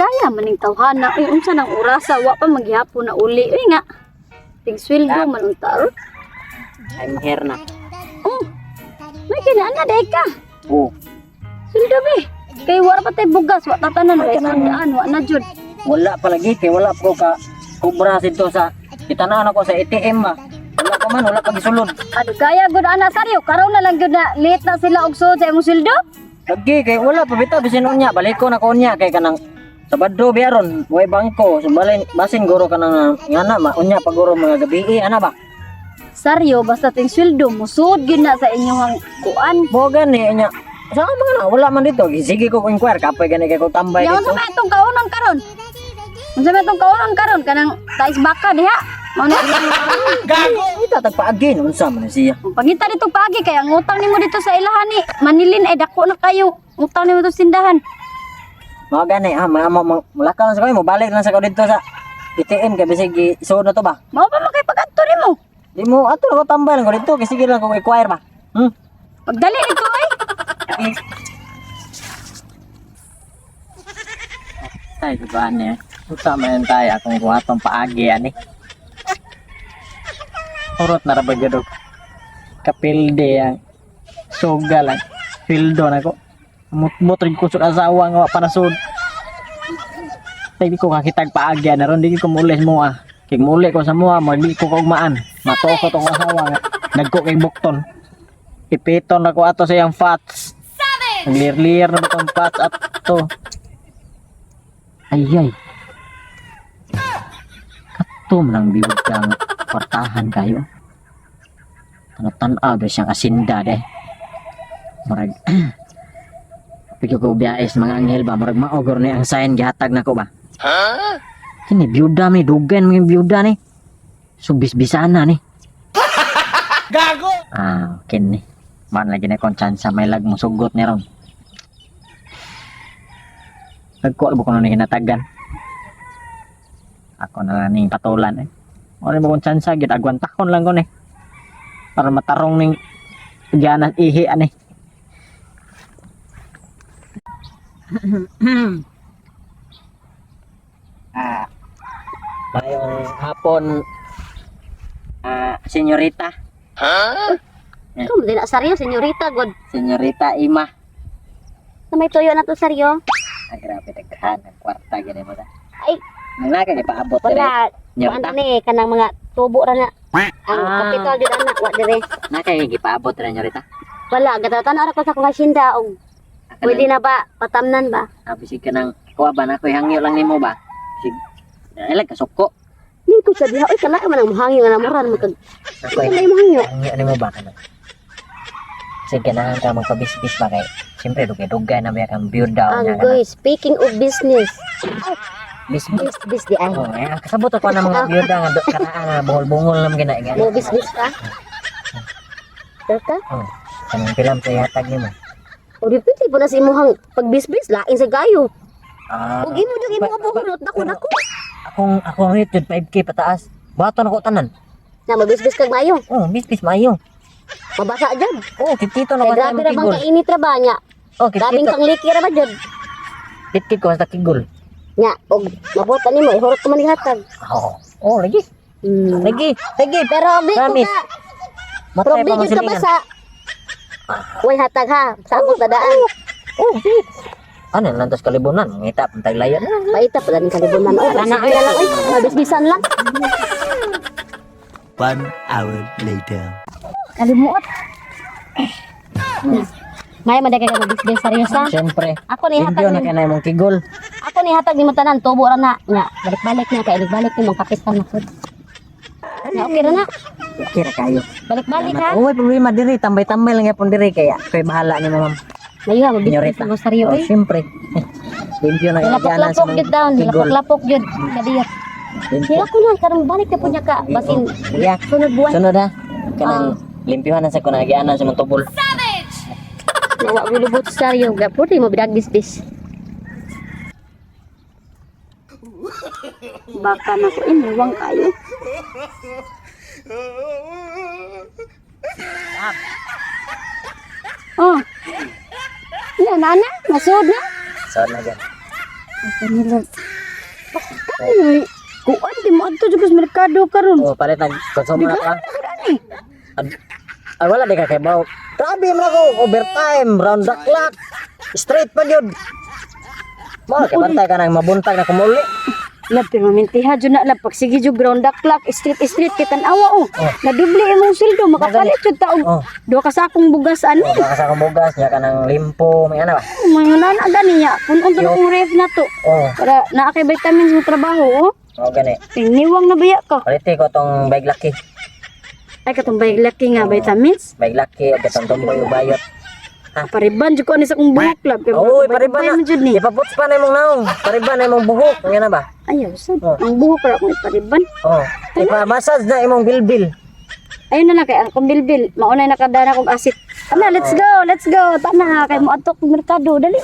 Kaya maning tawhana. Uy, unsa nang orasa, wa pa maghihapon na uli. Uy nga. Ting sweldo man unta. I'm here na. Oh. May kinaan na day ka. Oh. Sweldo be. Kay wala pa tay bugas, wa tatanan kay sandaan, wa na jud. Wala pa lagi kay wala ko ka kubra dito sa itanaan ako sa ATM ba. Wala pa man, wala pa gisulod. Ano kaya gud ana saryo, karon na lang gud na late na sila og sud sa imong sweldo. Lagi kay wala pa bitaw bisin unya, balik ko na ko unya kay kanang Sabado biaron, way bangko, subalin basin guro kanang ngana ma unya paguro mga gabi ana ba. Saryo basta ting sweldo mo sud gyud na sa inyong kuan. Mo gani nya. Sa mga na wala man dito, sige ko inquire kapoy gani kay ko tambay Yaon dito. sa itong kaunon karon. Unsa may itong kaunon karon kanang tais baka diha. Ano? Gago ita tagpaagin unsa man siya. Pangita dito pagi kay ang utang nimo dito sa ilahan ni Manilin ay dako na kayo. Utang nimo dito sa tindahan. Mga gani mulaka lang sa kayo mo balik lang sa kayo dito sa ATM kay bisig isuod na to ba. Mao pa man kay pag-adto nimo. Di mo ato ko tambay lang ko dito kay sige lang ko inquire ba. Pagdali dito ay. Ay diba niya. Usa man tayo akong buhatong paagi ani. Urot na rabag gadog. Kapilde ang soga lang. Pildo na ko. Mutrig ko sa asawa nga panasod. Tay ko kakitag paagya na ron di ko mulis mo ah. Kay muli ko sa mua magdi ko kaugmaan. Mato ko tong asawa nga. Nagko kay bukton. Ipiton na ko ato sa yang fats. Naglir-lir na tong fats at to. Ayay. Katom lang biwag kang kwartahan kayo. Tan-aw siyang asinda deh. Marag Pagyo ko biyais mga anghel ba, marag maogor na ang sign gihatag na ko ba? Ha? Kini biyuda may dugan mga biyuda ni. So bisbisana ni. Gago! Kini. Man lagi na kon chance may lag mo sugot ni ron. Nagkuha ko na hinatagan. Ako na lang ning patulan eh. Wala mo kon chance gid agwan takon lang ko ni. Para matarong ning pagyanan ihi ani. Mayong hapon senyorita. Ikaw di na saryo senyorita god. Senyorita Ima. Na may tuyo na to saryo. Ay grabe daghan ang kwarta gani mo da. Ay, Nangaka ni paabot wala. Senyorita. Ano ni kanang mga tubo ra na. Ang kapital jud anak wa dire. Nakay gipaabot ra senyorita. Wala gatatan ara ko sa kong hasinda og pwede na ba patamnan ba? Bisig ka nang kuha ba na ko'y hangyo lang nimo ba? Bisig ilag kasuko. Ning ko sa diha oy kala man ang mahangyo nga namuran mo kag. Ako'y Kala mahangyo. hangyo nimo ba kana? Sige na ka magpabisbis ba kay siyempre dugay-dugay na ba kang build down Ang guys, speaking of business. Bisbis. Business di ay. Oh, kasabot ako ng mga build down nga kanaan nga bungol-bungol nam gina. Mo business ka? Ka? Oh, kanang pilam sa yatag nimo. O di pwede po na si imuhang pagbisbis lain sa gayo. Ah, Ug imo jud imo buhurot dako. akong rate jud 5k pataas. Baton ako tanan. Na mabisbis kag mayo. Oh, bisbis mayo. Mabasa jud. Oh, kitito na Kay ko grabe ra bang kainit ra ba nya? Oh, Grabing kitito. pangliki ra ba jud? Kitkit ko sa kigol. Nya, og mabutan nimo ihurot ko man ihatag. Oh, lagi. Lagi. Pero abi ko Promise. ka. Matay Probi pa jud ka masilingan. basa. Uy hatag ha. Sabot na daan. Oh, sige. Ano, lantas kalibunan. Ngita, pantay layan. Paita pa din kalibunan. Oy, Wala na, sige na lang oy. Mabisbisan lang. 1 hour later. Kalimuot. Ngayon man ka mabisbis seryosa. Siyempre. Ako ni Limpyo na hatag. kanay mong kigol. Ako ni hatag nimo tanan tubo ra na. Nya, balik-balik na kay balik nimo kapitan na food. Nya okay ra na. Kira kayo. Balik-balik ha. Oh, may problema diri. Tambay-tambay lang yapon diri. Kaya ko'y bahala ni ma'am. Ngayon ha, mabisbis Senyorita. mo seryo Oh, oy. siyempre. Limpyo na ilagyanan sa Lapok-lapok jud daw, kigol. lapok-lapok jud. Kadiyat. Limpyo. Kaya ko na karong balik na po niya ka basin Yeah. sunod buwan. Sunod ha. Kanang limpyohan na sa kunagyanan sa mong tubol. Nawa gulubot seryo, ga pwede mo bidag bisbis. Baka na ko inuwang kayo. Oh. Ya nana, masud na. So, na dyan. Kanila. Ay, kuan di mo adto jud sa merkado karon. Oh, palit nag konsumo na ka. Ani. Ay wala di ka kay bawo. Grabe man ako overtime, round the clock. Straight pa gyud. Mo kay bantay ka nang mabuntag na kumuli. Lab pero mintiha jud na lab pag sige jud ground the clock street ke tan-awa oh. Oh. Nadubli imong sildo makapalit jud ta Oh. og duha ka sakong bugas ani. Oh, baka sa kumugas nya ka nang limpo, may ana ba? Mga nana gani nya punon to kong ref na to. Oh, Para naa kay vitamins mo trabaho oh. oh gani. Iniwang na baya ka. Paliti ko tong bike laki. Ay katong bayag laki nga vitamins. Bike laki o katong tumboy ubayot. Pariban jud ko ani sa kong buhok lab kay Oy, pariban na. jud ni. Ipaputs pa na imong naong. Pariban na imong buhok, nga na ba? Ayaw sad. Oh. Ang buhok ra ko pariban. Oh, ipa-massage na imong bilbil. Ayun na lang kay akong bilbil. Maunay nakadana kong asit. Ana, let's go. Tana kay mo atok merkado dali.